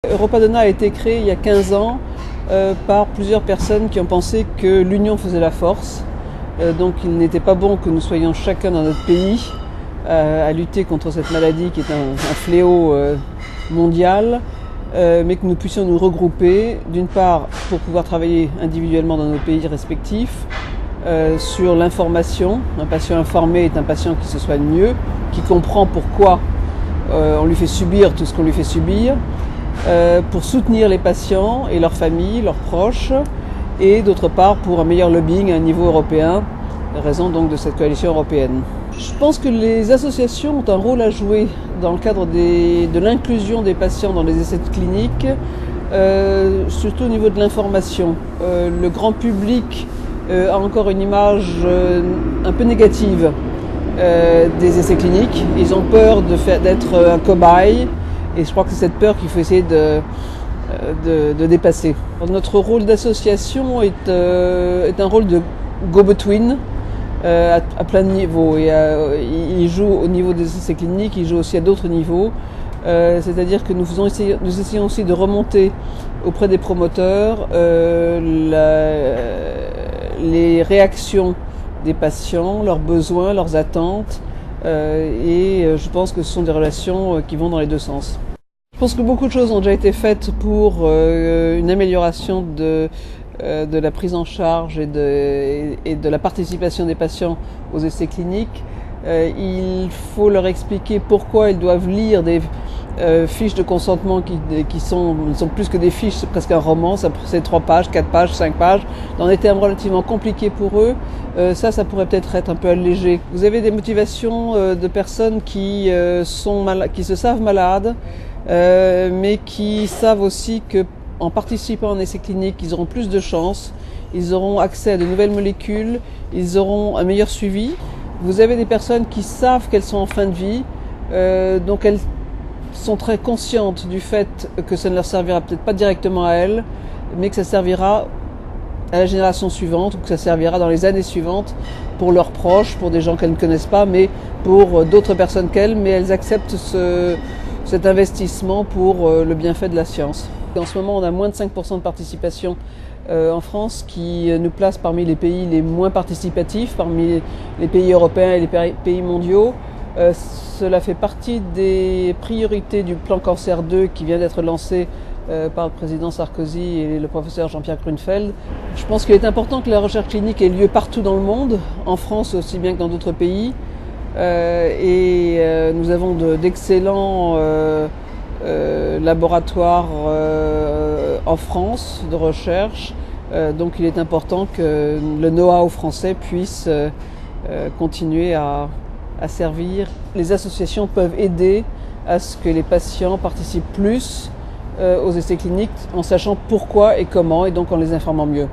Europadonna a été créé il y a 15 ans par plusieurs personnes qui ont pensé que l'union faisait la force. Donc il n'était pas bon que nous soyons chacun dans notre pays à lutter contre cette maladie qui est un fléau mondial, mais que nous puissions nous regrouper, d'une part pour pouvoir travailler individuellement dans nos pays respectifs, sur l'information. Un patient informé est un patient qui se soigne mieux, qui comprend pourquoi on lui fait subir tout ce qu'on lui fait subir, pour soutenir les patients et leurs familles, leurs proches, et d'autre part pour un meilleur lobbying à un niveau européen, raison donc de cette coalition européenne. Je pense que les associations ont un rôle à jouer dans le cadre de l'inclusion des patients dans les essais cliniques, surtout au niveau de l'information. Le grand public a encore une image un peu négative des essais cliniques. Ils ont peur d'être un cobaye, et je crois que c'est cette peur qu'il faut essayer de dépasser. Notre rôle d'association est un rôle de go-between à plein de niveaux. Il joue au niveau des essais cliniques, il joue aussi à d'autres niveaux. C'est-à-dire que nous essayons aussi de remonter auprès des promoteurs les réactions des patients, leurs besoins, leurs attentes. Et je pense que ce sont des relations qui vont dans les deux sens. Je pense que beaucoup de choses ont déjà été faites pour une amélioration de la prise en charge et de la participation des patients aux essais cliniques. Il faut leur expliquer pourquoi ils doivent lire des fiches de consentement qui sont plus que des fiches, c'est presque un roman, c'est 3 pages, 4 pages, 5 pages, dans des termes relativement compliqués pour eux. Ça pourrait peut-être être un peu allégé. Vous avez des motivations de personnes qui se savent malades, mais qui savent aussi que en participant en essais cliniques, ils auront plus de chances, ils auront accès à de nouvelles molécules, ils auront un meilleur suivi. Vous avez des personnes qui savent qu'elles sont en fin de vie, donc elles sont très conscientes du fait que ça ne leur servira peut-être pas directement à elles, mais que ça servira à la génération suivante, ou que ça servira dans les années suivantes pour leurs proches, pour des gens qu'elles ne connaissent pas, mais pour d'autres personnes qu'elles, mais elles acceptent cet investissement pour le bienfait de la science. En ce moment, on a moins de 5% de participation en France, qui nous place parmi les pays les moins participatifs, parmi les pays européens et les pays mondiaux. Cela fait partie des priorités du plan Cancer 2 qui vient d'être lancé par le président Sarkozy et le professeur Jean-Pierre Grunfeld. Je pense qu'il est important que la recherche clinique ait lieu partout dans le monde, en France aussi bien que dans d'autres pays. Nous avons d'excellents laboratoires en France de recherche, donc il est important que le know-how français puisse continuer à servir. Les associations peuvent aider à ce que les patients participent plus aux essais cliniques en sachant pourquoi et comment, et donc en les informant mieux.